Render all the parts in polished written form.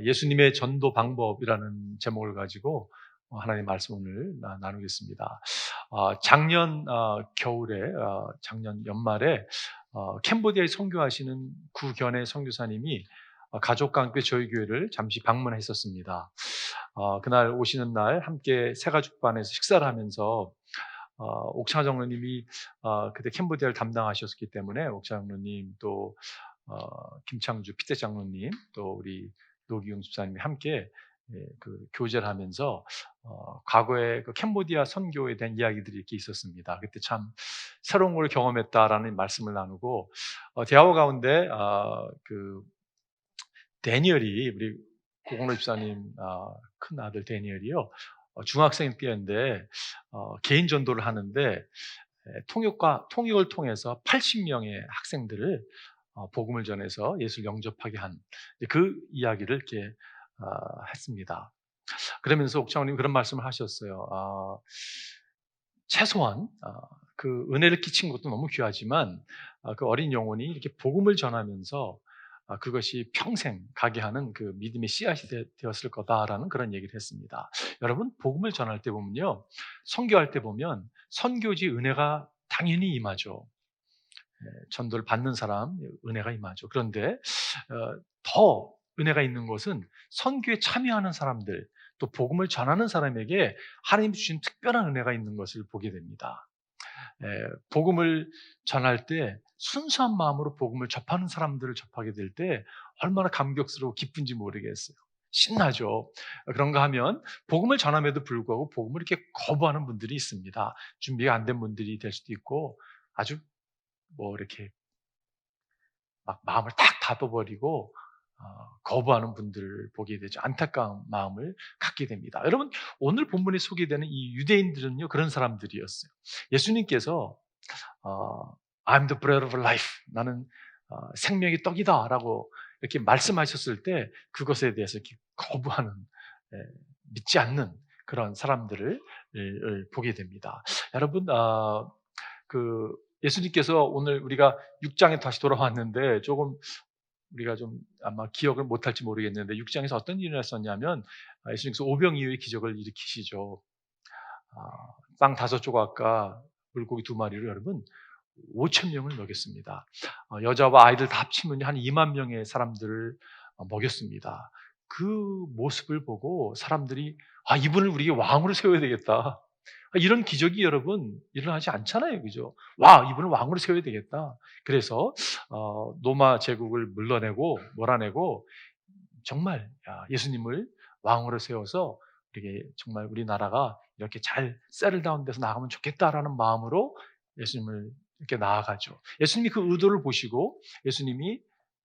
예수님의 전도 방법이라는 제목을 가지고 하나님의 말씀을 나누겠습니다. 작년 겨울에, 작년 연말에 캄보디아에 선교하시는 구견의 선교사님이 가족과 함께 저희 교회를 잠시 방문했었습니다. 그날 오시는 날 함께 새가족반에서 식사를 하면서 옥창 장로님이 그때 캄보디아를 담당하셨기 때문에 옥창 장로님 또 김창주 피태 장로님 또 우리 노기용 집사님이 함께 그 교제를 하면서 과거에 그 캄보디아 선교에 대한 이야기들이 이렇게 있었습니다. 그때 참 새로운 걸 경험했다라는 말씀을 나누고 대화 가운데 그 데니얼이 우리 고공로 집사님 큰 아들 데니얼이요 중학생 때인데 개인 전도를 하는데 통역을 통해서 80명의 학생들을 복음을 전해서 예수를 영접하게 한 그 이야기를 이렇게 했습니다. 그러면서 옥장님 그런 말씀을 하셨어요. 최소한 그 은혜를 끼친 것도 너무 귀하지만 그 어린 영혼이 이렇게 복음을 전하면서 그것이 평생 가게 하는 그 믿음의 씨앗이 되었을 거다라는 그런 얘기를 했습니다. 여러분 복음을 전할 때 보면요, 선교할 때 보면 선교지 은혜가 당연히 임하죠. 전도를 받는 사람 은혜가 임하죠. 그런데 더 은혜가 있는 것은 선교에 참여하는 사람들 또 복음을 전하는 사람에게 하나님 주신 특별한 은혜가 있는 것을 보게 됩니다. 복음을 전할 때 순수한 마음으로 복음을 접하는 사람들을 접하게 될 때 얼마나 감격스러워 기쁜지 모르겠어요. 신나죠. 그런가 하면 복음을 전함에도 불구하고 복음을 이렇게 거부하는 분들이 있습니다. 준비가 안 된 분들이 될 수도 있고 아주 이렇게 막 마음을 딱 닫아버리고 거부하는 분들을 보게 되죠. 안타까운 마음을 갖게 됩니다. 여러분 오늘 본문에 소개되는 이 유대인들은요 그런 사람들이었어요. 예수님께서 I'm the bread of life, 나는 생명의 떡이다 라고 이렇게 말씀하셨을 때 그것에 대해서 이렇게 거부하는, 믿지 않는 그런 사람들을 보게 됩니다. 여러분 그 예수님께서 오늘 우리가 6장에 다시 돌아왔는데 조금 우리가 좀 아마 기억을 못할지 모르겠는데 6장에서 어떤 일이 일어났었냐면 예수님께서 오병이어의 기적을 일으키시죠. 빵 5조각과 물고기 2마리로 여러분 5,000명을 먹였습니다. 여자와 아이들 다 합치면 한 2만 명의 사람들을 먹였습니다. 그 모습을 보고 사람들이 이분을 우리에게 왕으로 세워야 되겠다. 이런 기적이 여러분 일어나지 않잖아요, 그죠? 이분을 왕으로 세워야 되겠다. 그래서 로마 제국을 몰아내고 정말 예수님을 왕으로 세워서 이렇게 정말 우리나라가 이렇게 잘 세틀다운돼서 나가면 좋겠다라는 마음으로 예수님을 이렇게 나아가죠. 예수님이 그 의도를 보시고 예수님이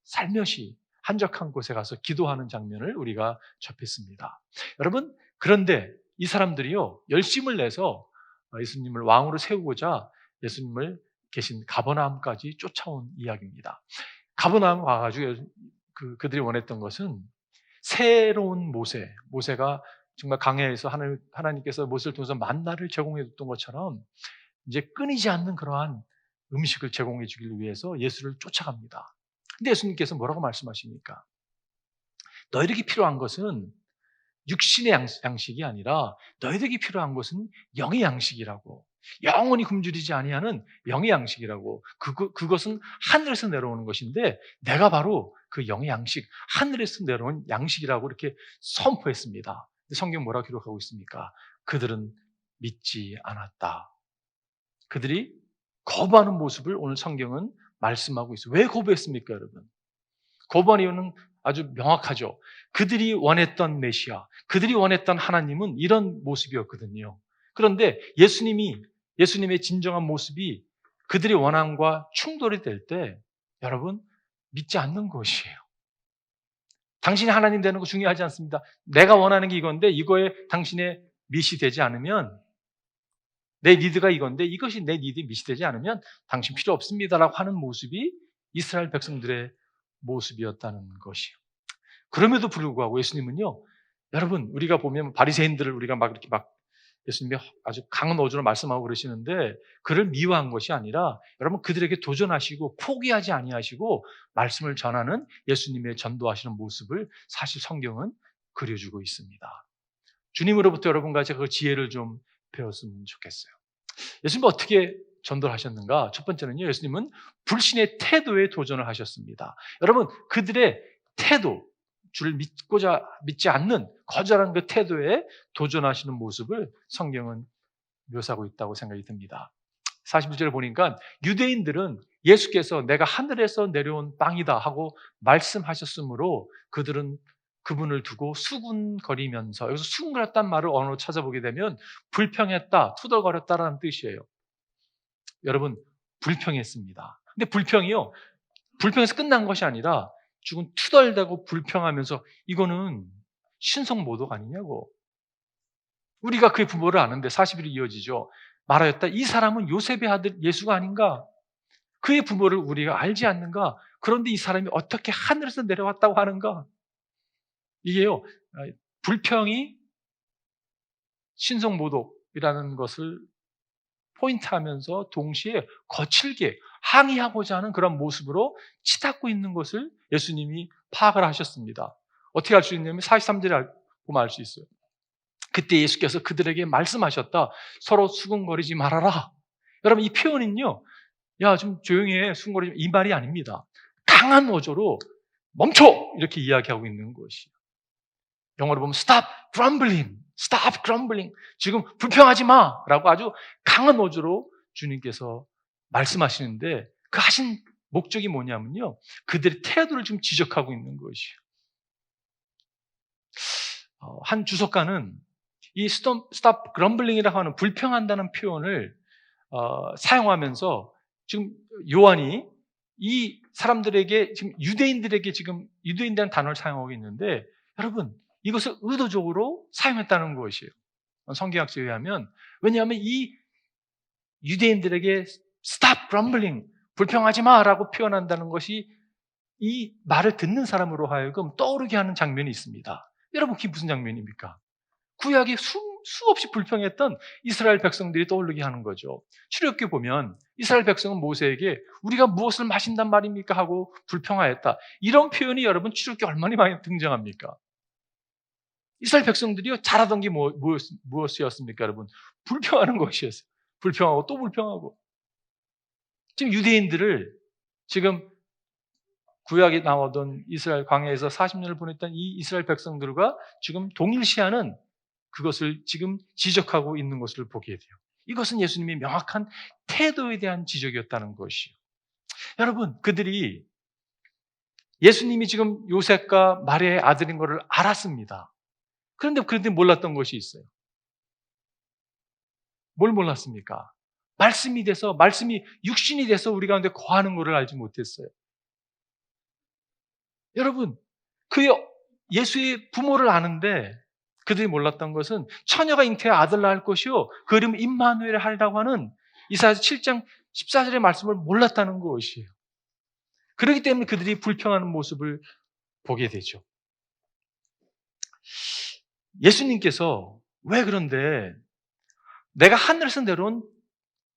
살며시 한적한 곳에 가서 기도하는 장면을 우리가 접했습니다. 여러분 그런데 이 사람들이요 열심을 내서 예수님을 왕으로 세우고자 예수님을 계신 가버나움까지 쫓아온 이야기입니다. 가버나움 와가지고 그들이 원했던 것은 새로운 모세가 정말 강해에서 하나님께서 모세를 통해서 만나를 제공해 줬던 것처럼 이제 끊이지 않는 그러한 음식을 제공해 주기 위해서 예수를 쫓아갑니다. 근데 예수님께서 뭐라고 말씀하십니까? 너희에게 필요한 것은 육신의 양식이 아니라 너희에게 필요한 것은 영의 양식이라고. 영원히 굶주리지 아니하는 영의 양식이라고. 그것은 하늘에서 내려오는 것인데 내가 바로 그 영의 양식, 하늘에서 내려온 양식이라고 이렇게 선포했습니다. 성경 뭐라고 기록하고 있습니까? 그들은 믿지 않았다. 그들이 거부하는 모습을 오늘 성경은 말씀하고 있어요. 왜 거부했습니까, 여러분? 거부한 이유는 아주 명확하죠. 그들이 원했던 메시아, 그들이 원했던 하나님은 이런 모습이었거든요. 그런데 예수님의 진정한 모습이 그들의 원함과 충돌이 될 때 여러분 믿지 않는 것이에요. 당신이 하나님 되는 거 중요하지 않습니다. 내가 원하는 게 이건데 이거에 당신의 밑이 되지 않으면 내 니드가 이건데 이것이 내 니드에 밑이 되지 않으면 당신 필요 없습니다라고 하는 모습이 이스라엘 백성들의 모습이었다는 것이요. 그럼에도 불구하고 예수님은요, 여러분 우리가 보면 바리새인들을 우리가 막 이렇게 막 예수님이 아주 강한 어조로 말씀하고 그러시는데 그를 미워한 것이 아니라 여러분 그들에게 도전하시고 포기하지 아니하시고 말씀을 전하는 예수님의 전도하시는 모습을 사실 성경은 그려주고 있습니다. 주님으로부터 여러분과 제가 그 지혜를 좀 배웠으면 좋겠어요. 예수님은 어떻게 전도를 하셨는가? 첫 번째는요, 예수님은 불신의 태도에 도전을 하셨습니다. 여러분, 그들의 태도, 주를 믿지 않는 거절한 그 태도에 도전하시는 모습을 성경은 묘사하고 있다고 생각이 듭니다. 41절에 보니까 유대인들은 예수께서 내가 하늘에서 내려온 빵이다 하고 말씀하셨으므로 그들은 그분을 두고 수군거리면서, 여기서 수군거렸다는 말을 언어로 찾아보게 되면 불평했다, 투덜거렸다라는 뜻이에요. 여러분, 불평했습니다. 근데 불평해서 끝난 것이 아니라 죽은 투덜대고 불평하면서 이거는 신성모독 아니냐고. 우리가 그의 부모를 아는데 40일이 이어지죠. 말하였다. 이 사람은 요셉의 아들 예수가 아닌가? 그의 부모를 우리가 알지 않는가? 그런데 이 사람이 어떻게 하늘에서 내려왔다고 하는가? 이게요, 불평이 신성모독이라는 것을 포인트하면서 동시에 거칠게 항의하고자 하는 그런 모습으로 치닫고 있는 것을 예수님이 파악을 하셨습니다. 어떻게 알 수 있냐면 43절에 보면 알 수 있어요. 그때 예수께서 그들에게 말씀하셨다. 서로 수군거리지 말아라. 여러분, 이 표현은요, 야, 좀 조용히 해, 수군거리지 마, 이 말이 아닙니다. 강한 어조로 멈춰! 이렇게 이야기하고 있는 것이에요. 영어로 보면 stop grumbling, stop grumbling. 지금 불평하지 마! 라고 아주 강한 어조로 주님께서 말씀하시는데 그 하신 목적이 뭐냐면요, 그들의 태도를 좀 지적하고 있는 것이에요. 한 주석가는 이 stop grumbling이라고 하는 불평한다는 표현을 사용하면서 지금 요한이 이 사람들에게 지금 유대인이라는 단어를 사용하고 있는데 여러분, 이것을 의도적으로 사용했다는 것이에요. 성경학자에 의하면. 왜냐하면 이 유대인들에게 stop grumbling, 불평하지 마라고 표현한다는 것이 이 말을 듣는 사람으로 하여금 떠오르게 하는 장면이 있습니다. 여러분, 그게 무슨 장면입니까? 구약에 수없이 불평했던 이스라엘 백성들이 떠오르게 하는 거죠. 출애굽기에 보면 이스라엘 백성은 모세에게 우리가 무엇을 마신단 말입니까? 하고 불평하였다. 이런 표현이 여러분 출애굽기 얼마나 많이 등장합니까? 이스라엘 백성들이요, 잘하던 게 무엇이었습니까, 여러분? 불평하는 것이었어요. 불평하고 또 불평하고. 지금 유대인들을 지금 구약에 나오던 이스라엘 광야에서 40년을 보냈던 이 이스라엘 백성들과 지금 동일시하는 그것을 지금 지적하고 있는 것을 보게 돼요. 이것은 예수님의 명확한 태도에 대한 지적이었다는 것이에요. 여러분, 그들이 예수님이 지금 요셉과 마리아의 아들인 것을 알았습니다. 그런데 몰랐던 것이 있어요. 뭘 몰랐습니까? 말씀이 육신이 돼서 우리 가운데 거하는 것을 알지 못했어요. 여러분, 예수의 부모를 아는데 그들이 몰랐던 것은 처녀가 잉태해 아들 낳을 것이요 그 이름 임마누엘 하리라고 하는 이사야서 7장 14절의 말씀을 몰랐다는 것이에요. 그렇기 때문에 그들이 불평하는 모습을 보게 되죠. 예수님께서 왜 그런데 내가 하늘에서 내려온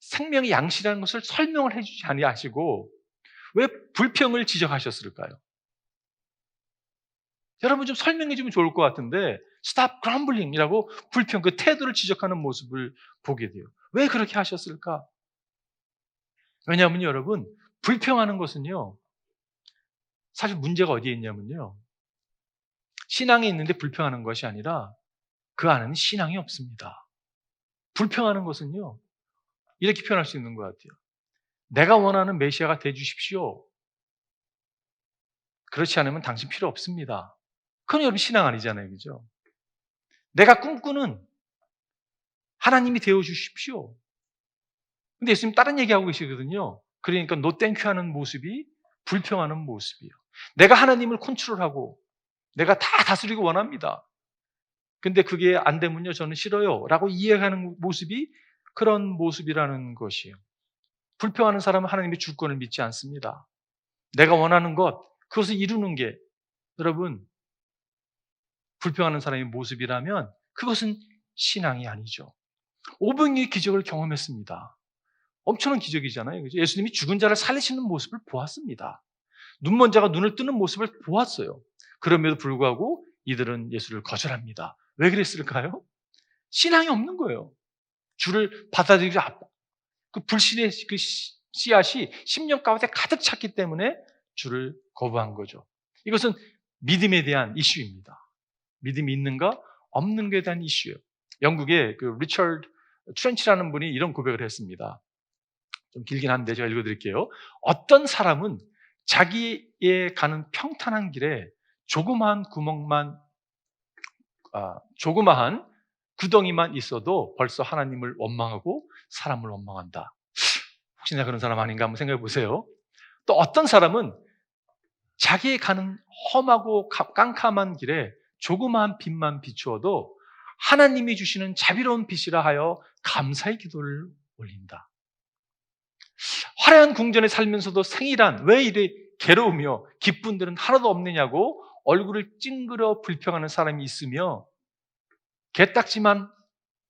생명의 양식이라는 것을 설명을 해주지 아니하시고 왜 불평을 지적하셨을까요? 여러분 좀 설명해 주면 좋을 것 같은데 stop grumbling이라고 불평, 그 태도를 지적하는 모습을 보게 돼요. 왜 그렇게 하셨을까? 왜냐하면 여러분, 불평하는 것은요, 사실 문제가 어디에 있냐면요, 신앙이 있는데 불평하는 것이 아니라 그 안에는 신앙이 없습니다. 불평하는 것은요, 이렇게 표현할 수 있는 것 같아요. 내가 원하는 메시아가 되주십시오. 그렇지 않으면 당신 필요 없습니다. 그건 여러분 신앙 아니잖아요. 그죠? 내가 꿈꾸는 하나님이 되어주십시오. 근데 예수님 다른 얘기하고 계시거든요. 그러니까 노 땡큐 하는 모습이 불평하는 모습이에요. 내가 하나님을 컨트롤하고 내가 다 다스리고 원합니다. 근데 그게 안 되면요, 저는 싫어요 라고 이해하는 모습이 그런 모습이라는 것이에요. 불평하는 사람은 하나님의 주권을 믿지 않습니다. 내가 원하는 것, 그것을 이루는 게 여러분 불평하는 사람의 모습이라면 그것은 신앙이 아니죠. 오병이의 기적을 경험했습니다. 엄청난 기적이잖아요. 그죠? 예수님이 죽은 자를 살리시는 모습을 보았습니다. 눈먼 자가 눈을 뜨는 모습을 보았어요. 그럼에도 불구하고 이들은 예수를 거절합니다. 왜 그랬을까요? 신앙이 없는 거예요. 주를 받아들이지 그 불신의 그 씨앗이 심령 가운데 가득 찼기 때문에 주를 거부한 거죠. 이것은 믿음에 대한 이슈입니다. 믿음이 있는가 없는 것에 대한 이슈예요. 영국의 그 리처드 트렌치라는 분이 이런 고백을 했습니다. 좀 길긴 한데 제가 읽어드릴게요. 어떤 사람은 자기의 가는 평탄한 길에 조그마한 조그마한 구덩이만 있어도 벌써 하나님을 원망하고 사람을 원망한다. 혹시 내가 그런 사람 아닌가 한번 생각해 보세요. 또 어떤 사람은 자기의 가는 험하고 깜깜한 길에 조그마한 빛만 비추어도 하나님이 주시는 자비로운 빛이라 하여 감사의 기도를 올린다. 화려한 궁전에 살면서도 생이란 왜 이리 괴로우며 기쁜 데는 하나도 없느냐고 얼굴을 찡그려 불평하는 사람이 있으며 개딱지만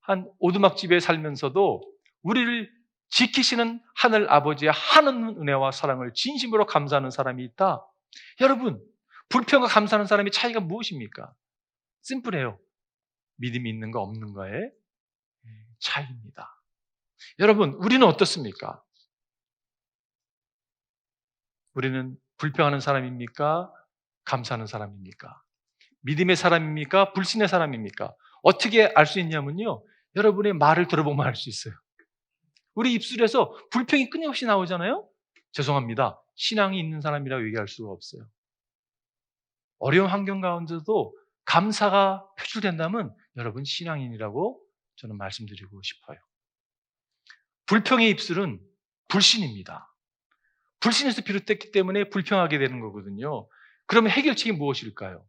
한 오두막집에 살면서도 우리를 지키시는 하늘 아버지의 하는 은혜와 사랑을 진심으로 감사하는 사람이 있다. 여러분, 불평과 감사하는 사람의 차이가 무엇입니까? 심플해요. 믿음이 있는가 없는가의 차이입니다. 여러분, 우리는 어떻습니까? 우리는 불평하는 사람입니까? 감사하는 사람입니까? 믿음의 사람입니까? 불신의 사람입니까? 어떻게 알 수 있냐면요. 여러분의 말을 들어보면 알 수 있어요. 우리 입술에서 불평이 끊임없이 나오잖아요. 죄송합니다. 신앙이 있는 사람이라고 얘기할 수가 없어요. 어려운 환경 가운데도 감사가 표출된다면 여러분 신앙인이라고 저는 말씀드리고 싶어요. 불평의 입술은 불신입니다. 불신에서 비롯됐기 때문에 불평하게 되는 거거든요. 그러면 해결책이 무엇일까요?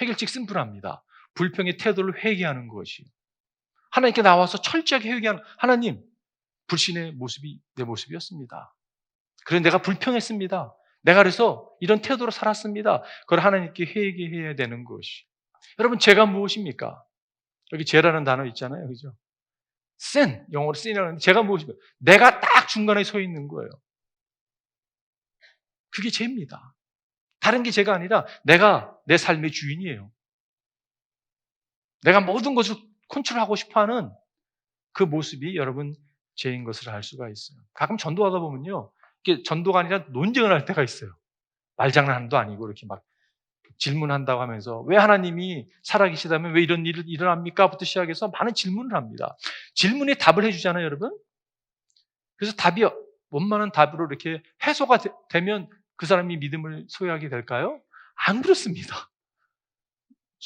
해결책 심플합니다. 불평의 태도를 회개하는 것이. 하나님께 나와서 철저하게 회개하는, 하나님, 불신의 모습이 내 모습이었습니다. 그래서 내가 불평했습니다. 내가 그래서 이런 태도로 살았습니다. 그걸 하나님께 회개해야 되는 것이. 여러분, 죄가 무엇입니까? 여기 죄라는 단어 있잖아요. 그죠? sin, 영어로 sin이라는 죄가 무엇입니까? 내가 딱 중간에 서 있는 거예요. 그게 죄입니다. 다른 게 죄가 아니라 내가 내 삶의 주인이에요. 내가 모든 것을 컨트롤하고 싶어하는 그 모습이 여러분 죄인 것을 알 수가 있어요. 가끔 전도하다 보면요, 이게 전도가 아니라 논쟁을 할 때가 있어요. 말장난도 아니고 이렇게 막 질문한다고 하면서 왜 하나님이 살아계시다면 왜 이런 일이 일어납니까? 부터 시작해서 많은 질문을 합니다. 질문에 답을 해주잖아요, 여러분. 그래서 답이 원만한 답으로 이렇게 해소가 되면 그 사람이 믿음을 소유하게 될까요? 안 그렇습니다.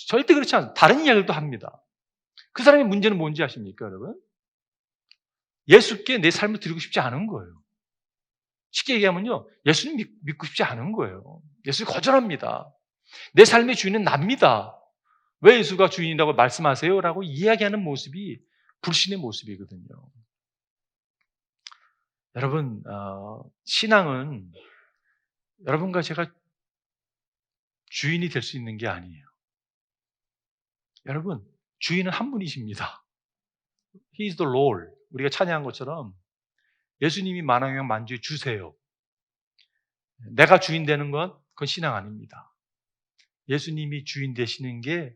절대 그렇지 않아요. 다른 이야기도 합니다. 그 사람의 문제는 뭔지 아십니까, 여러분? 예수께 내 삶을 드리고 싶지 않은 거예요. 쉽게 얘기하면요, 예수님 믿고 싶지 않은 거예요. 예수 거절합니다. 내 삶의 주인은 납니다. 왜 예수가 주인이라고 말씀하세요? 라고 이야기하는 모습이 불신의 모습이거든요. 여러분, 신앙은 여러분과 제가 주인이 될 수 있는 게 아니에요. 여러분, 주인은 한 분이십니다. He is the Lord. 우리가 찬양한 것처럼 예수님이 만왕의 만주에 주세요. 내가 주인 되는 건 그건 신앙 아닙니다. 예수님이 주인 되시는 게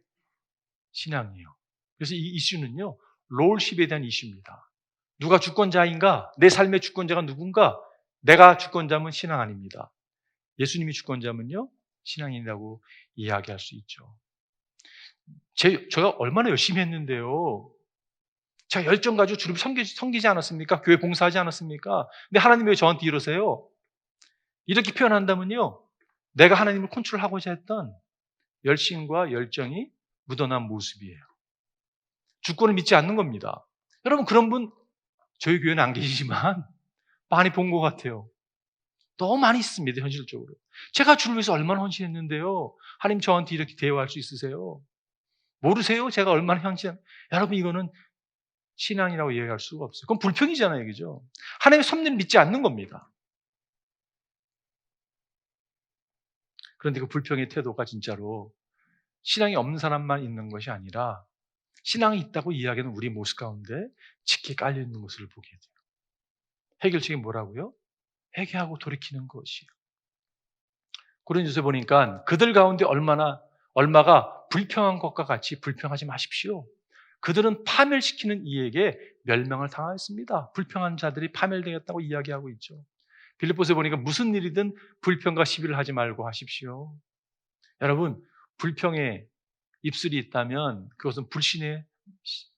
신앙이에요. 그래서 이 이슈는요, 롤십에 대한 이슈입니다. 누가 주권자인가? 내 삶의 주권자가 누군가? 내가 주권자면 신앙 아닙니다. 예수님이 주권자면요, 신앙인이라고 이야기할 수 있죠. 제가 얼마나 열심히 했는데요. 제가 열정 가지고 주를 섬기지 않았습니까? 교회 봉사하지 않았습니까? 근데 하나님 왜 저한테 이러세요? 이렇게 표현한다면요, 내가 하나님을 컨트롤하고자 했던 열심과 열정이 묻어난 모습이에요. 주권을 믿지 않는 겁니다. 여러분, 그런 분 저희 교회는 안 계시지만 많이 본 것 같아요. 너무 많이 있습니다, 현실적으로. 제가 주를 위해서 얼마나 헌신했는데요. 하나님 저한테 이렇게 대우할 수 있으세요? 모르세요? 제가 얼마나 여러분, 이거는 신앙이라고 이해할 수가 없어요. 그건 불평이잖아요, 그죠? 하나님의 섭리를 믿지 않는 겁니다. 그런데 그 불평의 태도가 진짜로 신앙이 없는 사람만 있는 것이 아니라 신앙이 있다고 이야기하는 우리 모습 가운데 짙게 깔려있는 것을 보게 돼요. 해결책이 뭐라고요? 회개하고 돌이키는 것이요. 고린도서 보니까 그들 가운데 얼마가 불평한 것과 같이 불평하지 마십시오. 그들은 파멸시키는 이에게 멸망을 당하였습니다. 불평한 자들이 파멸되겠다고 이야기하고 있죠. 빌립보서에 보니까 무슨 일이든 불평과 시비를 하지 말고 하십시오. 여러분, 불평에 입술이 있다면 그것은 불신의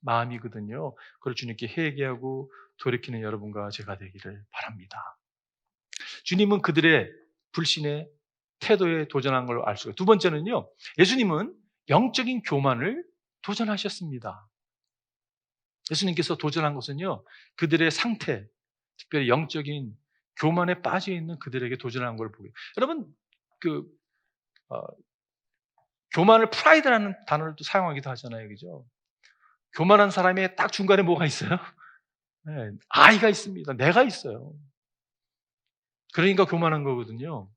마음이거든요. 그걸 주님께 회개하고 돌이키는 여러분과 제가 되기를 바랍니다. 주님은 그들의 불신의 태도에 도전한 걸 알 수가 있어요. 두 번째는요, 예수님은 영적인 교만을 도전하셨습니다. 예수님께서 도전한 것은요, 그들의 상태, 특별히 영적인 교만에 빠져 있는 그들에게 도전한 걸 보게. 여러분, 교만을 프라이드라는 단어를 또 사용하기도 하잖아요, 그죠? 교만한 사람의 딱 중간에 뭐가 있어요? 네, 아이가 있습니다. 내가 있어요. 그러니까 교만한 거거든요.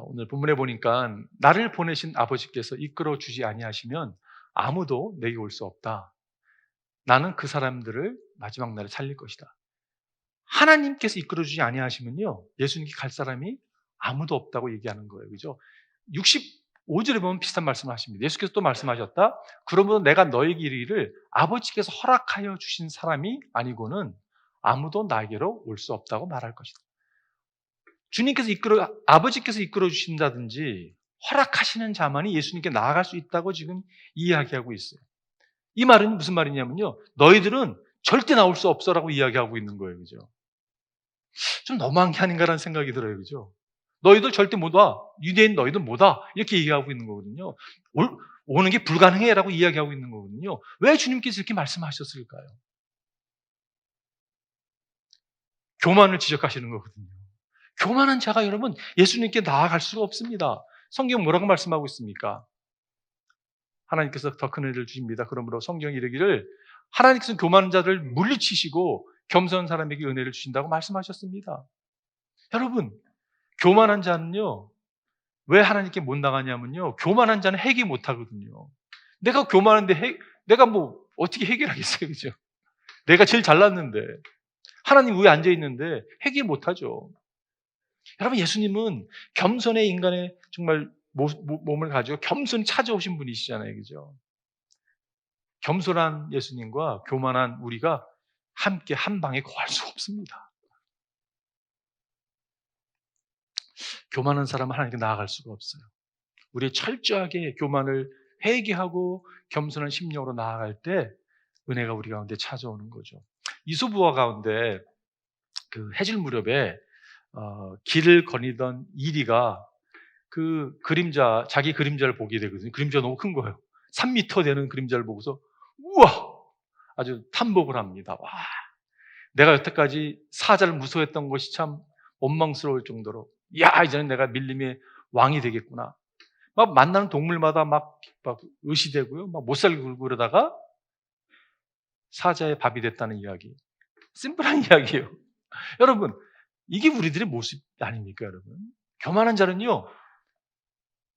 오늘 본문에 보니까 나를 보내신 아버지께서 이끌어 주지 아니하시면 아무도 내게 올 수 없다. 나는 그 사람들을 마지막 날에 살릴 것이다. 하나님께서 이끌어 주지 아니하시면요, 예수님께 갈 사람이 아무도 없다고 얘기하는 거예요. 그죠? 65절에 보면 비슷한 말씀을 하십니다. 예수께서 또 말씀하셨다. 그러므로 내가 너에게 이르기를 아버지께서 허락하여 주신 사람이 아니고는 아무도 나에게로 올 수 없다고 말할 것이다. 아버지께서 이끌어 주신다든지 허락하시는 자만이 예수님께 나아갈 수 있다고 지금 이야기하고 있어요. 이 말은 무슨 말이냐면요, 너희들은 절대 나올 수 없어라고 이야기하고 있는 거예요. 그죠? 좀 너무한 게 아닌가라는 생각이 들어요. 그죠? 너희들 절대 못 와. 유대인 너희들 못 와. 이렇게 얘기하고 있는 거거든요. 오는 게 불가능해라고 이야기하고 있는 거거든요. 왜 주님께서 이렇게 말씀하셨을까요? 교만을 지적하시는 거거든요. 교만한 자가 여러분 예수님께 나아갈 수가 없습니다. 성경 뭐라고 말씀하고 있습니까? 하나님께서 더 큰 은혜를 주십니다. 그러므로 성경이 이르기를 하나님께서 교만한 자를 물리치시고 겸손한 사람에게 은혜를 주신다고 말씀하셨습니다. 여러분, 교만한 자는요, 왜 하나님께 못 나가냐면요, 교만한 자는 해결 못 하거든요. 내가 교만한데 내가 뭐 어떻게 해결하겠어요, 그죠? 내가 제일 잘났는데 하나님 위에 앉아 있는데 해결 못 하죠. 여러분, 예수님은 겸손의 인간의 정말 몸을 가지고 겸손히 찾아오신 분이시잖아요, 그죠? 겸손한 예수님과 교만한 우리가 함께 한 방에 거할 수 없습니다. 교만한 사람은 하나님께 나아갈 수가 없어요. 우리 철저하게 교만을 회개하고 겸손한 심령으로 나아갈 때 은혜가 우리 가운데 찾아오는 거죠. 이소부화 가운데 그 해질 무렵에 길을 거니던 이리가 자기 그림자를 보게 되거든요. 그림자가 너무 큰 거예요. 3m 되는 그림자를 보고서 우와! 아주 탐복을 합니다. 와, 내가 여태까지 사자를 무서워했던 것이 참 원망스러울 정도로, 야, 이제는 내가 밀림의 왕이 되겠구나. 막 만나는 동물마다 막 의시되고요. 막 못살게 굴고 그러다가 사자의 밥이 됐다는 이야기. 심플한 이야기예요. 여러분, 이게 우리들의 모습 아닙니까, 여러분? 교만한 자는요,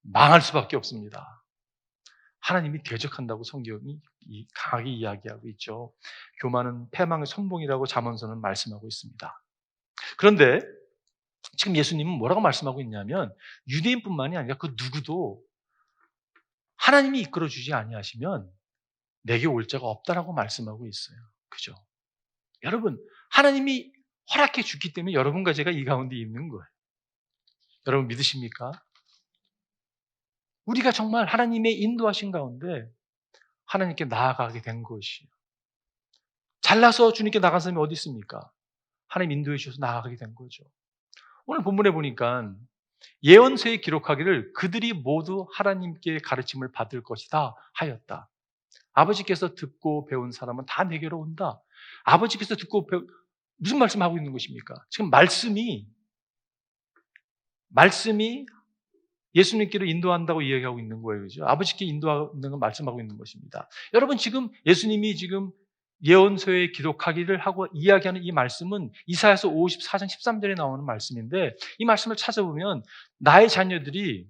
망할 수밖에 없습니다. 하나님이 대적한다고 성경이 강하게 이야기하고 있죠. 교만은 패망의 선봉이라고 잠언서는 말씀하고 있습니다. 그런데 지금 예수님은 뭐라고 말씀하고 있냐면 유대인뿐만이 아니라 그 누구도 하나님이 이끌어주지 아니하시면 내게 올 자가 없다라고 말씀하고 있어요. 그죠? 여러분, 하나님이 허락해 주기 때문에 여러분과 제가 이 가운데 있는 거예요. 여러분 믿으십니까? 우리가 정말 하나님의 인도하신 가운데 하나님께 나아가게 된 것이에요. 잘나서 주님께 나간 사람이 어디 있습니까? 하나님 인도해 주셔서 나아가게 된 거죠. 오늘 본문에 보니까 예언서에 기록하기를 그들이 모두 하나님께 가르침을 받을 것이다 하였다. 아버지께서 듣고 배운 사람은 다 내게로 온다. 아버지께서 듣고 무슨 말씀하고 있는 것입니까? 지금 말씀이 예수님께로 인도한다고 이야기하고 있는 거예요. 그죠? 아버지께 인도하는 걸 말씀하고 있는 것입니다. 여러분, 지금 예수님이 지금 예언서에 기록하기를 하고 이야기하는 이 말씀은 이사야서 54장 13절에 나오는 말씀인데 이 말씀을 찾아보면 나의 자녀들이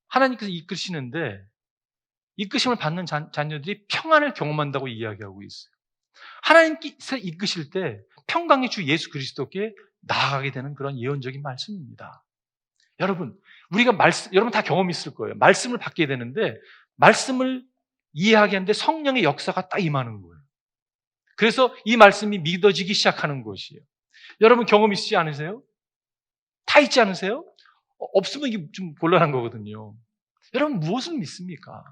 하나님께서 이끄시는데 이끄심을 받는 자녀들이 평안을 경험한다고 이야기하고 있어요. 하나님께서 이끄실 때 평강의 주 예수 그리스도께 나아가게 되는 그런 예언적인 말씀입니다. 여러분, 여러분 다 경험이 있을 거예요. 말씀을 받게 되는데 말씀을 이해하게 하는데 성령의 역사가 딱 임하는 거예요. 그래서 이 말씀이 믿어지기 시작하는 것이에요. 여러분 경험 있으시지 않으세요? 다 있지 않으세요? 없으면 이게 좀 곤란한 거거든요. 여러분 무엇을 믿습니까?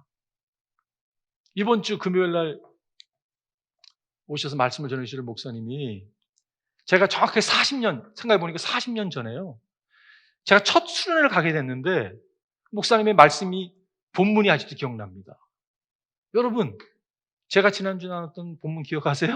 이번 주 금요일 날 오셔서 말씀을 전해주시는 목사님이 제가 정확하게 40년, 생각해보니까 40년 전에요. 제가 첫 수련회를 가게 됐는데 목사님의 말씀이 본문이 아직도 기억납니다. 여러분, 제가 지난주에 나눴던 본문 기억하세요?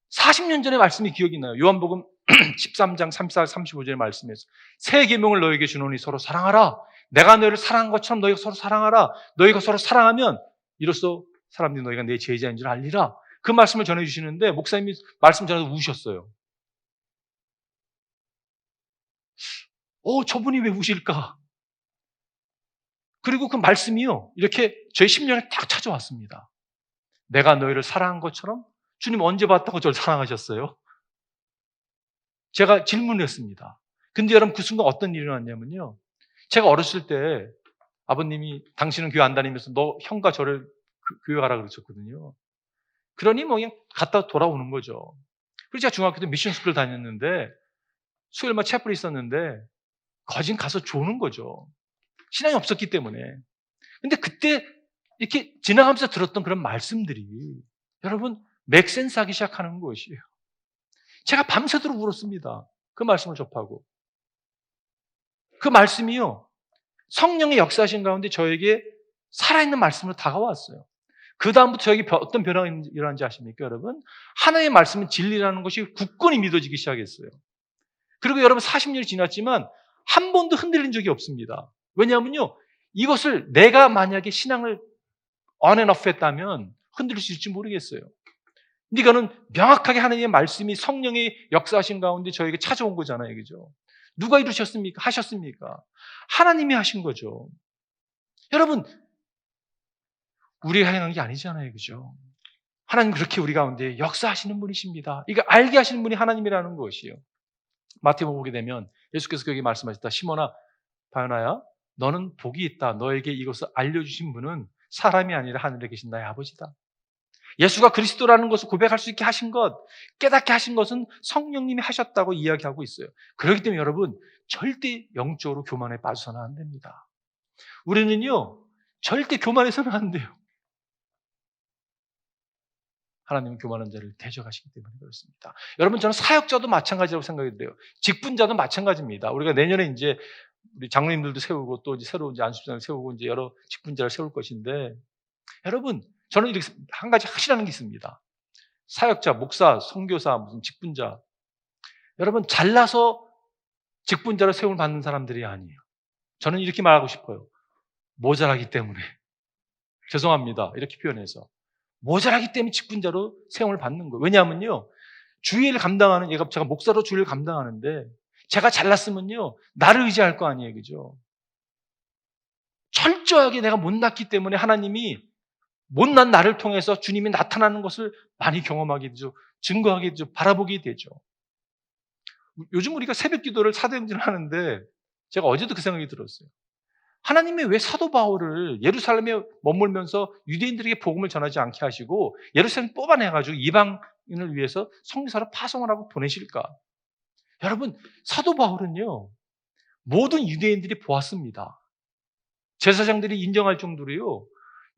40년 전의 말씀이 기억이 나요. 요한복음 13장 34, 35절의 말씀에서 새 계명을 너에게 주노니 서로 사랑하라. 내가 너희를 사랑한 것처럼 너희가 서로 사랑하라. 너희가 서로 사랑하면 이로써 사람들이 너희가 내 제자인 줄 알리라. 그 말씀을 전해주시는데 목사님이 말씀 전해서 우셨어요. 저분이 왜 우실까? 그리고 그 말씀이요, 이렇게 저의 심령에 딱 찾아왔습니다. 내가 너희를 사랑한 것처럼 주님 언제 봤다고 저를 사랑하셨어요? 제가 질문을 했습니다. 근데 여러분 그 순간 어떤 일이 일어났냐면요. 제가 어렸을 때 아버님이 당신은 교회 안 다니면서 너 형과 저를 교회 가라 그러셨거든요. 그러니 뭐 그냥 갔다 돌아오는 거죠. 그래서 제가 중학교 때 미션 스쿨을 다녔는데 수요일마다 채플이 있었는데 거진 가서 조는 거죠. 신앙이 없었기 때문에. 근데 그때 이렇게 지나가면서 들었던 그런 말씀들이 여러분 맥센스 하기 시작하는 것이에요. 제가 밤새도록 울었습니다. 그 말씀을 접하고. 그 말씀이요, 성령의 역사하신 가운데 저에게 살아있는 말씀으로 다가왔어요. 그 다음부터 저에게 어떤 변화가 일어난지 아십니까, 여러분? 하나님의 말씀은 진리라는 것이 굳건히 믿어지기 시작했어요. 그리고 여러분 40년이 지났지만 한 번도 흔들린 적이 없습니다. 왜냐하면요, 이것을 내가 만약에 신앙을 on and off 했다면 흔들릴 수 있을지 모르겠어요. 근데 이거는 명확하게 하나님의 말씀이 성령의 역사하신 가운데 저에게 찾아온 거잖아요. 그죠? 누가 이루셨습니까? 하셨습니까? 하나님이 하신 거죠. 여러분, 우리가 행한 게 아니잖아요. 그죠? 하나님 그렇게 우리 가운데 역사하시는 분이십니다. 이거 알게 하시는 분이 하나님이라는 것이에요. 마태복음 보게 되면 예수께서 그에게 말씀하셨다. 시몬아, 바요나야, 너는 복이 있다. 너에게 이것을 알려주신 분은 사람이 아니라 하늘에 계신 나의 아버지다. 예수가 그리스도라는 것을 고백할 수 있게 하신 것, 깨닫게 하신 것은 성령님이 하셨다고 이야기하고 있어요. 그렇기 때문에 여러분, 절대 영적으로 교만에 빠져서는 안 됩니다. 우리는요, 절대 교만해서는 안 돼요. 하나님은 교만한 자를 대적하시기 때문에 그렇습니다. 여러분, 저는 사역자도 마찬가지라고 생각이 돼요. 직분자도 마찬가지입니다. 우리가 내년에 이제 우리 장로님들도 세우고 또 이제 새로 이제 안수장을 세우고 이제 여러 직분자를 세울 것인데, 여러분, 저는 이렇게 한 가지 확실한 게 있습니다. 사역자, 목사, 선교사, 무슨 직분자. 여러분, 잘나서 직분자로 세움을 받는 사람들이 아니에요. 저는 이렇게 말하고 싶어요. 모자라기 때문에. 죄송합니다. 이렇게 표현해서. 모자라기 때문에 직분자로 세움을 받는 거예요. 왜냐하면요, 주일을 감당하는, 제가 목사로 주일을 감당하는데, 제가 잘났으면요, 나를 의지할 거 아니에요. 그죠? 철저하게 내가 못났기 때문에 하나님이 못난 나를 통해서 주님이 나타나는 것을 많이 경험하게 되죠. 증거하게 되죠. 바라보게 되죠. 요즘 우리가 새벽 기도를 사도행전을 하는데 제가 어제도 그 생각이 들었어요. 하나님이 왜 사도 바울을 예루살렘에 머물면서 유대인들에게 복음을 전하지 않게 하시고 예루살렘 뽑아내가지고 이방인을 위해서 성교사로 파송을 하고 보내실까? 여러분, 사도 바울은요, 모든 유대인들이 보았습니다. 제사장들이 인정할 정도로요,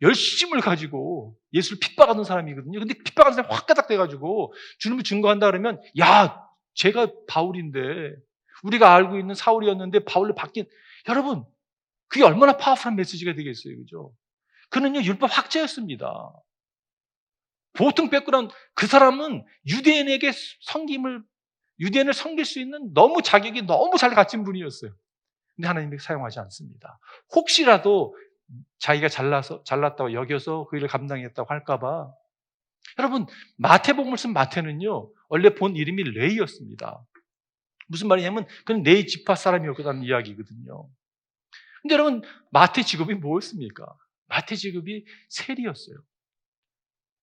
열심을 가지고 예수를 핍박하는 사람이거든요. 근데 핍박하는 사람이 확 가닥돼가지고 주님을 증거한다 그러면, 야, 제가 바울인데, 우리가 알고 있는 사울이었는데 바울로 바뀐, 여러분, 그게 얼마나 파워풀한 메시지가 되겠어요. 그죠? 그는요, 율법 학자였습니다. 보통 백그라운드, 그 사람은 유대인에게 유대인을 섬길 수 있는 너무 자격이 너무 잘 갖춘 분이었어요. 근데 하나님이 사용하지 않습니다. 혹시라도 자기가 잘났다고 여겨서 그 일을 감당했다고 할까봐. 여러분, 마태복음을 쓴 마태는요, 원래 본 이름이 레이였습니다. 무슨 말이냐면 그는 레이 지파 사람이었다는 이야기거든요. 근데 여러분, 마태 직업이 뭐였습니까? 마태 직업이 세리였어요.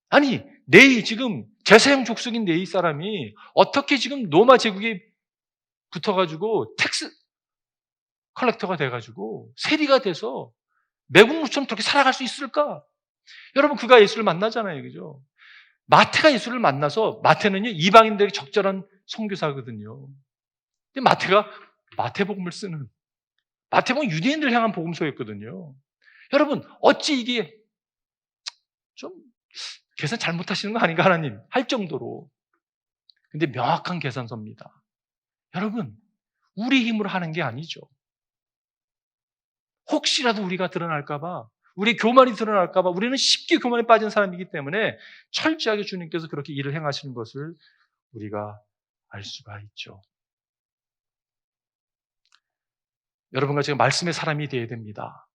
아니, 네이 지금 제사장 족속인 네이 사람이 어떻게 지금 로마 제국에 붙어가지고 텍스 컬렉터가 돼가지고 세리가 돼서 매국노처럼 그렇게 살아갈 수 있을까? 여러분, 그가 예수를 만나잖아요, 그죠? 마태가 예수를 만나서, 마태는요 이방인들에게 적절한 선교사거든요. 근데 마태가 마태복음을 쓰는, 마태복음 유대인들 향한 복음서였거든요. 여러분, 어찌 이게 좀 계산 잘못하시는 거 아닌가 하나님 할 정도로. 근데 명확한 계산서입니다. 여러분, 우리 힘으로 하는 게 아니죠. 혹시라도 우리가 드러날까봐, 우리 교만이 드러날까봐, 우리는 쉽게 교만에 빠진 사람이기 때문에 철저하게 주님께서 그렇게 일을 행하시는 것을 우리가 알 수가 있죠. 여러분과 제가 말씀의 사람이 되어야 됩니다.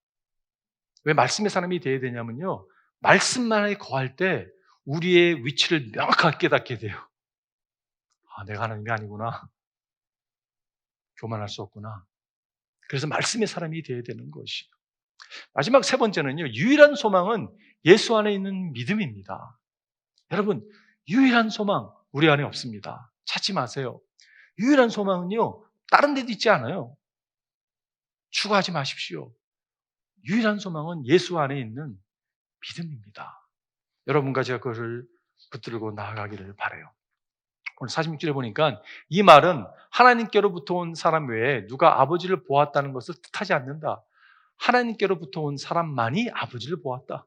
왜 말씀의 사람이 되어야 되냐면요, 말씀만에 거할 때 우리의 위치를 명확하게 깨닫게 돼요. 아, 내가 하나님이 아니구나. 교만할 수 없구나. 그래서 말씀의 사람이 되어야 되는 것이요. 마지막 세 번째는요, 유일한 소망은 예수 안에 있는 믿음입니다. 여러분, 유일한 소망 우리 안에 없습니다. 찾지 마세요. 유일한 소망은요, 다른 데도 있지 않아요. 추구하지 마십시오. 유일한 소망은 예수 안에 있는 믿음입니다. 여러분과 제가 그것을 붙들고 나아가기를 바라요. 오늘 46절에 보니까 이 말은 하나님께로부터 온 사람 외에 누가 아버지를 보았다는 것을 뜻하지 않는다. 하나님께로부터 온 사람만이 아버지를 보았다.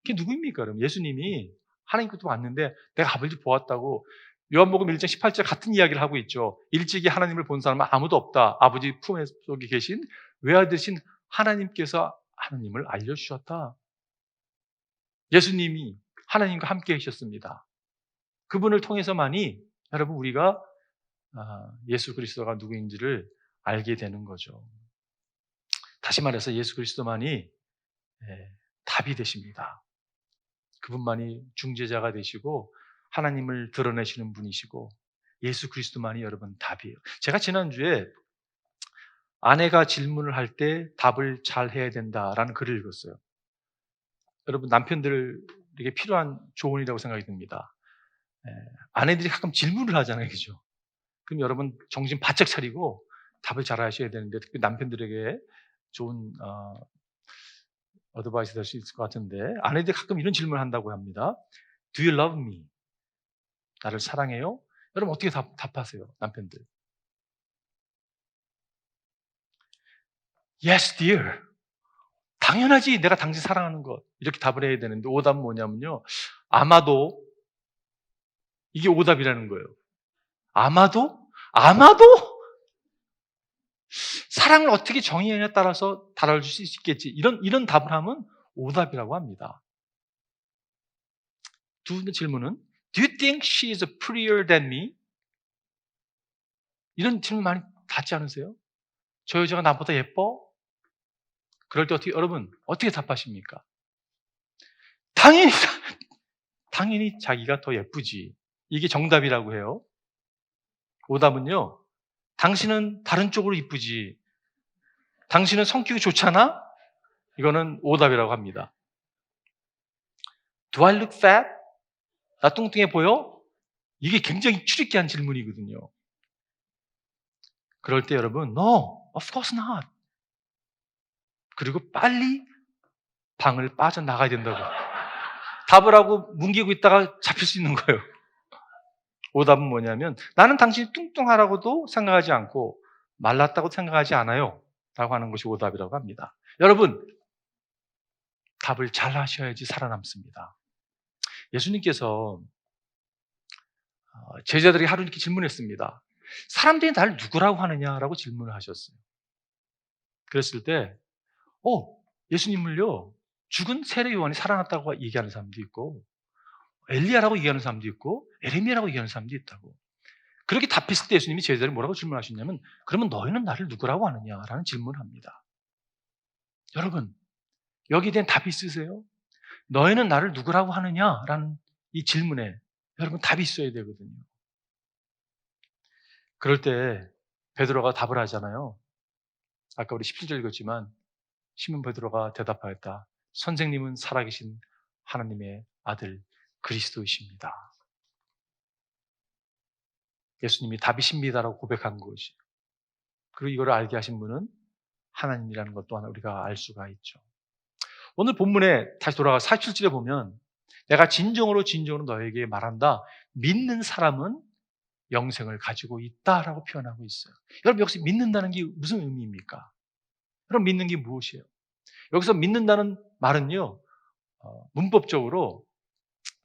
그게 누구입니까? 그럼 예수님이 하나님께로부터 왔는데 내가 아버지를 보았다고, 요한복음 1장 18절 같은 이야기를 하고 있죠. 일찍이 하나님을 본 사람은 아무도 없다. 아버지 품 속에 계신 외아들이신 하나님께서 하나님을 알려주셨다. 예수님이 하나님과 함께 하셨습니다. 그분을 통해서만이 여러분 우리가 예수 그리스도가 누구인지를 알게 되는 거죠. 다시 말해서 예수 그리스도만이 답이 되십니다. 그분만이 중재자가 되시고 하나님을 드러내시는 분이시고 예수 그리스도만이 여러분 답이에요. 제가 지난주에 아내가 질문을 할 때 답을 잘 해야 된다라는 글을 읽었어요. 여러분, 남편들에게 필요한 조언이라고 생각이 듭니다. 아내들이 가끔 질문을 하잖아요, 그죠? 그럼 여러분 정신 바짝 차리고 답을 잘 하셔야 되는데, 특히 남편들에게 좋은 어드바이스 될 수 있을 것 같은데, 아내들이 가끔 이런 질문을 한다고 합니다. Do you love me? 나를 사랑해요? 여러분 어떻게 답하세요, 남편들? Yes, dear. 당연하지, 내가 당신 사랑하는 것. 이렇게 답을 해야 되는데, 오답은 뭐냐면요, 아마도. 이게 오답이라는 거예요. 아마도? 아마도? 사랑을 어떻게 정의하냐에 따라서 달아줄 수 있겠지. 이런 답을 하면 오답이라고 합니다. 두 번째 질문은 Do you think she is prettier than me? 이런 질문 많이 받지 않으세요? 저 여자가 나보다 예뻐? 그럴 때 여러분 어떻게 답하십니까? 당연히 자기가 더 예쁘지. 이게 정답이라고 해요. 오답은요, 당신은 다른 쪽으로 이쁘지. 당신은 성격이 좋잖아? 이거는 오답이라고 합니다. Do I look fat? 나 뚱뚱해 보여? 이게 굉장히 추리끼한 질문이거든요. 그럴 때 여러분, No, of course not. 그리고 빨리 방을 빠져나가야 된다고. 답을 하고 뭉개고 있다가 잡힐 수 있는 거예요. 오답은 뭐냐면, 나는 당신이 뚱뚱하라고도 생각하지 않고 말랐다고 생각하지 않아요 라고 하는 것이 오답이라고 합니다. 여러분, 답을 잘 하셔야지 살아남습니다. 예수님께서 제자들이 하루 이렇게 질문했습니다. 사람들이 날 누구라고 하느냐라고 질문을 하셨어요. 그랬을 때 예수님을요, 죽은 세례 요한이 살아났다고 얘기하는 사람도 있고, 엘리야라고 얘기하는 사람도 있고, 에레미야라고 얘기하는 사람도 있다고. 그렇게 답했을 때 예수님이 제자들이 뭐라고 질문하셨냐면, 그러면 너희는 나를 누구라고 하느냐라는 질문을 합니다. 여러분, 여기에 대한 답이 있으세요? 너희는 나를 누구라고 하느냐라는 이 질문에 여러분 답이 있어야 되거든요. 그럴 때 베드로가 답을 하잖아요. 아까 우리 17절 읽었지만 시몬 베드로가 대답하였다. 선생님은 살아계신 하나님의 아들 그리스도이십니다. 예수님이 답이십니다라고 고백한 것이. 그리고 이걸 알게 하신 분은 하나님이라는 것 또한 우리가 알 수가 있죠. 오늘 본문에 다시 돌아가 47절에 보면 내가 진정으로 너에게 말한다. 믿는 사람은 영생을 가지고 있다라고 표현하고 있어요. 여러분 역시 믿는다는 게 무슨 의미입니까? 여러분 믿는 게 무엇이에요? 여기서 믿는다는 말은요. 문법적으로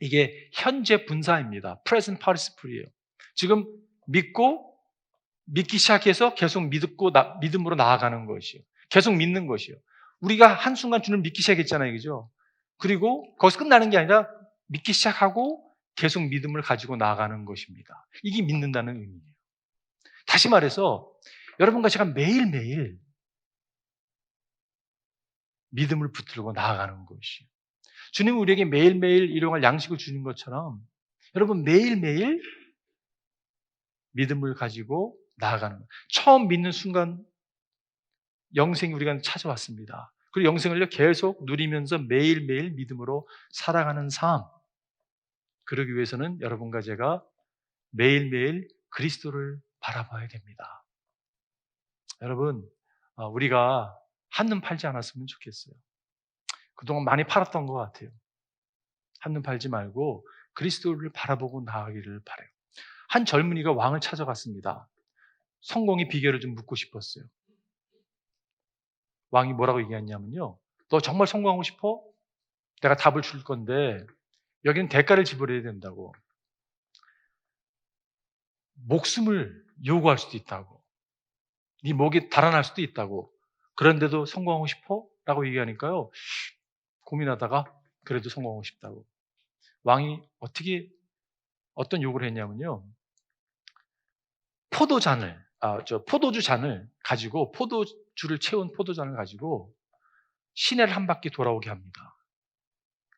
이게 현재 분사입니다. present participle이에요. 지금 믿기 시작해서 계속 믿음으로 나아가는 것이요. 계속 믿는 것이요. 우리가 한순간 주님을 믿기 시작했잖아요. 그죠? 그리고 거기서 끝나는 게 아니라 믿기 시작하고 계속 믿음을 가지고 나아가는 것입니다. 이게 믿는다는 의미예요. 다시 말해서 여러분과 제가 매일매일 믿음을 붙들고 나아가는 것이요. 주님은 우리에게 매일매일 일용할 양식을 주는 것처럼 여러분 매일매일 믿음을 가지고 나아가는 거예요. 처음 믿는 순간 영생이 우리가 찾아왔습니다. 그리고 영생을 계속 누리면서 매일매일 믿음으로 살아가는 삶. 그러기 위해서는 여러분과 제가 매일매일 그리스도를 바라봐야 됩니다. 여러분, 우리가 한눈 팔지 않았으면 좋겠어요. 그동안 많이 팔았던 것 같아요. 한눈 팔지 말고 그리스도를 바라보고 나아가기를 바라요. 한 젊은이가 왕을 찾아갔습니다. 성공의 비결을 좀 묻고 싶었어요. 왕이 뭐라고 얘기했냐면요. 너 정말 성공하고 싶어? 내가 답을 줄 건데 여기는 대가를 지불해야 된다고. 목숨을 요구할 수도 있다고. 네 목이 달아날 수도 있다고. 그런데도 성공하고 싶어? 라고 얘기하니까요. 고민하다가 그래도 성공하고 싶다고. 왕이 어떤 요구를 했냐면요. 포도주 잔을 가지고 포도주를 채운 포도잔을 가지고 시내를 한 바퀴 돌아오게 합니다.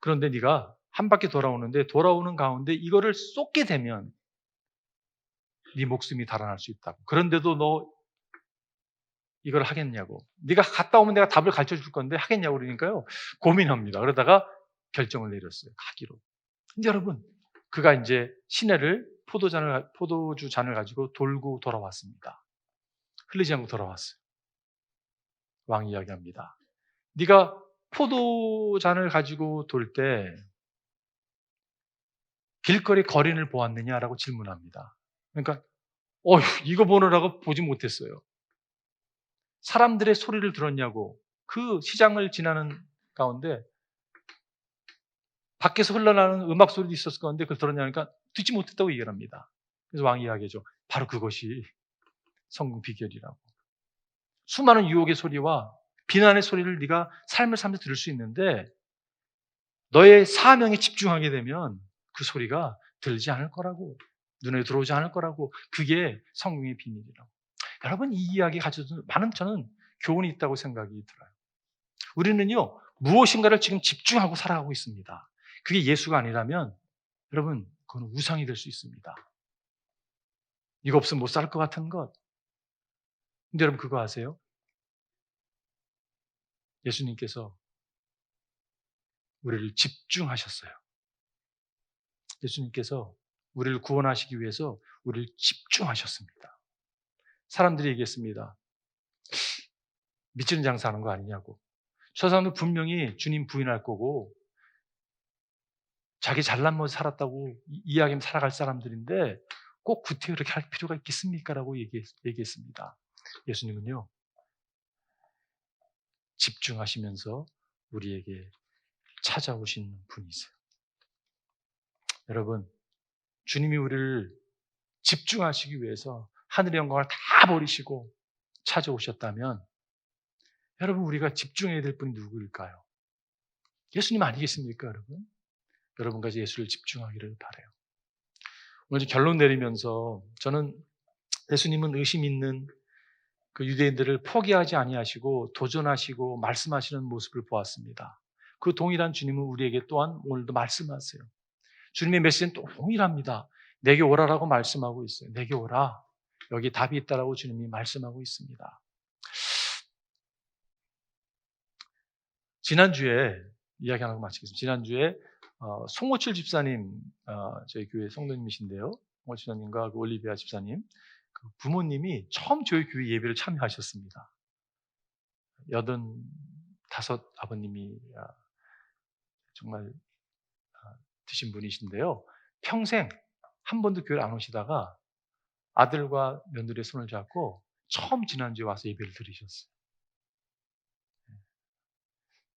그런데 네가 한 바퀴 돌아오는데 돌아오는 가운데 이거를 쏟게 되면 네 목숨이 달아날 수 있다고. 그런데도 너 이걸 하겠냐고. 네가 갔다 오면 내가 답을 가르쳐 줄 건데 하겠냐고 그러니까요. 고민합니다. 그러다가 결정을 내렸어요. 가기로. 근데 여러분, 그가 이제 시내를 포도주 잔을 가지고 돌고 돌아왔습니다. 흘리지 않고 돌아왔어요. 왕이 이야기합니다. 네가 포도잔을 가지고 돌 때 길거리 거린을 보았느냐라고 질문합니다. 그러니까 이거 보느라고 보지 못했어요. 사람들의 소리를 들었냐고. 그 시장을 지나는 가운데 밖에서 흘러나오는 음악 소리도 있었을 건데 그걸 들었냐니까 듣지 못했다고 얘기를 합니다. 그래서 왕이 이야기하죠. 바로 그것이 성공 비결이라고. 수많은 유혹의 소리와 비난의 소리를 네가 삶을 살면서 들을 수 있는데 너의 사명에 집중하게 되면 그 소리가 들리지 않을 거라고. 눈에 들어오지 않을 거라고. 그게 성공의 비밀이라고. 여러분 이 이야기 가지고 저는 교훈이 있다고 생각이 들어요. 우리는요 무엇인가를 지금 집중하고 살아가고 있습니다. 그게 예수가 아니라면 여러분 그건 우상이 될 수 있습니다. 이거 없으면 못 살 것 같은 것. 근데 여러분 그거 아세요? 예수님께서 우리를 집중하셨어요. 예수님께서 우리를 구원하시기 위해서 우리를 집중하셨습니다. 사람들이 얘기했습니다. 미치는 장사하는 거 아니냐고. 저 사람은 분명히 주님 부인할 거고 자기 잘난 멋 살았다고 이야기하면 살아갈 사람들인데 꼭 구태여 그렇게 할 필요가 있겠습니까? 라고 얘기했습니다. 예수님은요. 집중하시면서 우리에게 찾아오신 분이세요. 여러분, 주님이 우리를 집중하시기 위해서 하늘의 영광을 다 버리시고 찾아오셨다면 여러분 우리가 집중해야 될 분이 누구일까요? 예수님 아니겠습니까, 여러분? 여러분과 예수를 집중하기를 바라요. 오늘 결론 내리면서 저는 예수님은 의심 있는 그 유대인들을 포기하지 아니하시고 도전하시고 말씀하시는 모습을 보았습니다. 그 동일한 주님은 우리에게 또한 오늘도 말씀하세요. 주님의 메시지는 또 동일합니다. 내게 오라라고 말씀하고 있어요. 내게 오라. 여기 답이 있다라고 주님이 말씀하고 있습니다. 지난주에 이야기 하나 마치겠습니다. 지난주에 송호칠 집사님, 저희 교회 성도님이신데요. 송호칠 집사님과 그 올리비아 집사님, 그 부모님이 처음 저희 교회 예배를 참여하셨습니다. 85 아버님이 정말 드신 분이신데요. 평생 한 번도 교회를 안 오시다가 아들과 며느리의 손을 잡고 처음 지난주에 와서 예배를 드리셨어요.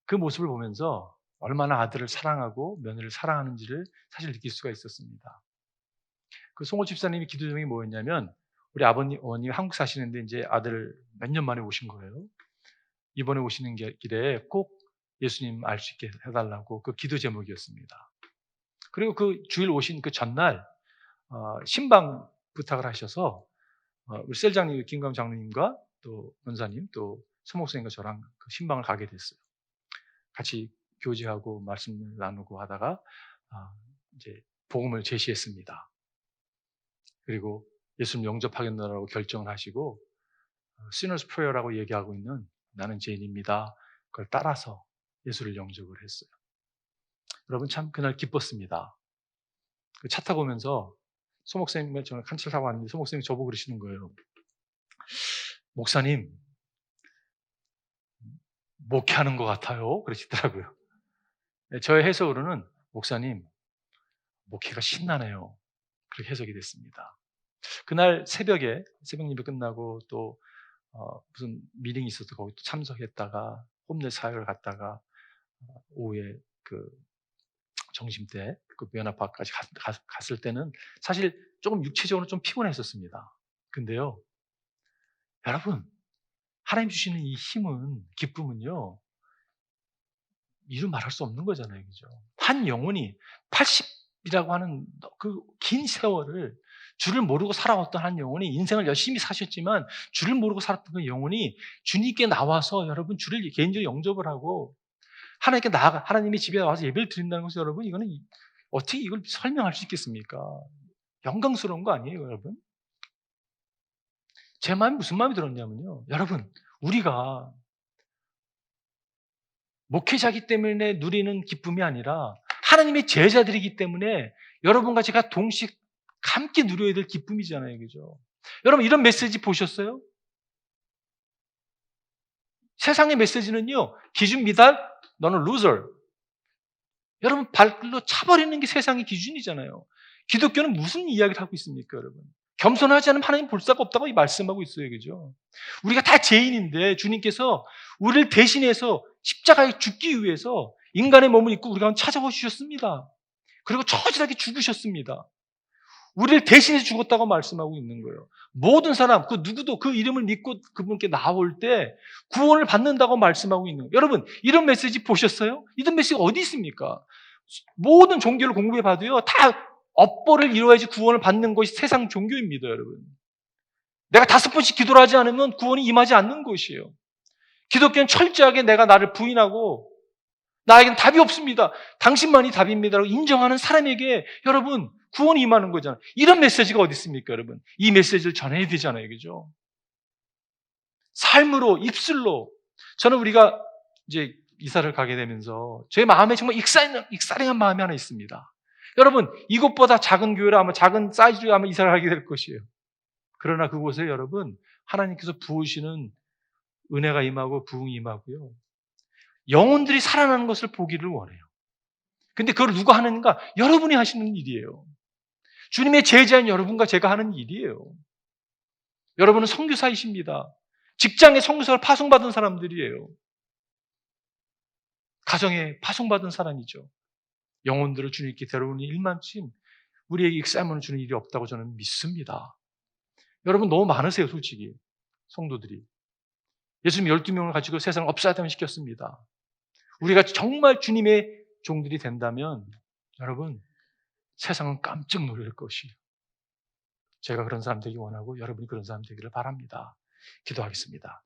그 모습을 보면서 얼마나 아들을 사랑하고 며느리를 사랑하는지를 사실 느낄 수가 있었습니다. 그 송호 집사님이 기도 제목이 뭐였냐면, 우리 아버님, 어머니 한국 사시는데 이제 아들 몇 년 만에 오신 거예요. 이번에 오시는 길에 꼭 예수님 알 수 있게 해달라고 그 기도 제목이었습니다. 그리고 그 주일 오신 그 전날 신방 부탁을 하셔서 우리 셀장님, 김광 장로님과 또 원사님, 또 서목사님과 저랑 그 신방을 가게 됐어요. 같이 교제하고 말씀을 나누고 하다가 이제 복음을 제시했습니다. 그리고 예수님 영접하겠다고 결정을 하시고 Sinner's Prayer라고 얘기하고 있는 나는 죄인입니다. 그걸 따라서 예수를 영접을 했어요. 여러분 참 그날 기뻤습니다. 그 차 타고 오면서 소목사님을 저는 칸차를 타고 왔는데 소목사님이 저보고 그러시는 거예요. 목사님, 목회하는 것 같아요. 그러시더라고요. 저의 해석으로는 목사님, 목회가 신나네요. 그렇게 해석이 됐습니다. 그날 새벽에 새벽 예배 끝나고 또 무슨 미팅이 있어서 거기 또 참석했다가 홈내 사역을 갔다가 오후에 그 점심때 그 면회파까지 갔을 때는 사실 조금 육체적으로 좀 피곤했었습니다. 근데요, 여러분, 하나님 주시는 이 힘은, 기쁨은요, 이루 말할 수 없는 거잖아요. 그죠? 한 영혼이 80이라고 하는 그 긴 세월을 주를 모르고 살아왔던 한 영혼이 인생을 열심히 사셨지만 주를 모르고 살았던 그 영혼이 주님께 나와서 여러분 주를 개인적으로 영접을 하고 하나님께 나아가, 하나님이 집에 와서 예배를 드린다는 것은 여러분, 이거는 어떻게 이걸 설명할 수 있겠습니까? 영광스러운 거 아니에요, 여러분? 제 마음이 무슨 마음이 들었냐면요. 여러분, 우리가 목회자기 때문에 누리는 기쁨이 아니라 하나님의 제자들이기 때문에 여러분과 제가 동시에 함께 누려야 될 기쁨이잖아요. 그죠? 여러분, 이런 메시지 보셨어요? 세상의 메시지는요, 기준 미달, 너는 루저. 여러분, 발로 차버리는 게 세상의 기준이잖아요. 기독교는 무슨 이야기를 하고 있습니까, 여러분? 겸손하지 않으면 하나님 볼 수가 없다고 말씀하고 있어요. 그죠? 우리가 다 죄인인데 주님께서 우리를 대신해서 십자가에 죽기 위해서 인간의 몸을 입고 우리 가운데 찾아오셨습니다. 그리고 처절하게 죽으셨습니다. 우리를 대신해서 죽었다고 말씀하고 있는 거예요. 모든 사람, 그 누구도 그 이름을 믿고 그분께 나올 때 구원을 받는다고 말씀하고 있는 거예요. 여러분, 이런 메시지 보셨어요? 이런 메시지가 어디 있습니까? 모든 종교를 공부해 봐도요, 다 업보를 이루어야지 구원을 받는 것이 세상 종교입니다, 여러분. 내가 5번씩 기도를 하지 않으면 구원이 임하지 않는 것이에요. 기독교는 철저하게 내가 나를 부인하고 나에게는 답이 없습니다. 당신만이 답입니다라고 인정하는 사람에게 여러분 구원이 임하는 거잖아요. 이런 메시지가 어디 있습니까, 여러분? 이 메시지를 전해야 되잖아요, 그죠? 삶으로, 입술로. 저는 우리가 이제 이사를 가게 되면서 제 마음에 정말 익사링한 마음이 하나 있습니다. 여러분, 이것보다 작은 교회로 아마 작은 사이즈로 아마 이사를 하게 될 것이에요. 그러나 그곳에 여러분, 하나님께서 부으시는 은혜가 임하고 부흥이 임하고요. 영혼들이 살아나는 것을 보기를 원해요. 근데 그걸 누가 하는가? 여러분이 하시는 일이에요. 주님의 제자인 여러분과 제가 하는 일이에요. 여러분은 선교사이십니다. 직장에 선교사를 파송받은 사람들이에요. 가정에 파송받은 사람이죠. 영혼들을 주님께 데려오는 일만큼 우리에게 익사함을 주는 일이 없다고 저는 믿습니다. 여러분 너무 많으세요, 솔직히. 성도들이. 예수님 12명을 가지고 세상을 업사이드다운 시켰습니다. 우리가 정말 주님의 종들이 된다면 여러분 세상은 깜짝 놀랄 것이에요. 제가 그런 사람 되기 원하고 여러분이 그런 사람 되기를 바랍니다. 기도하겠습니다.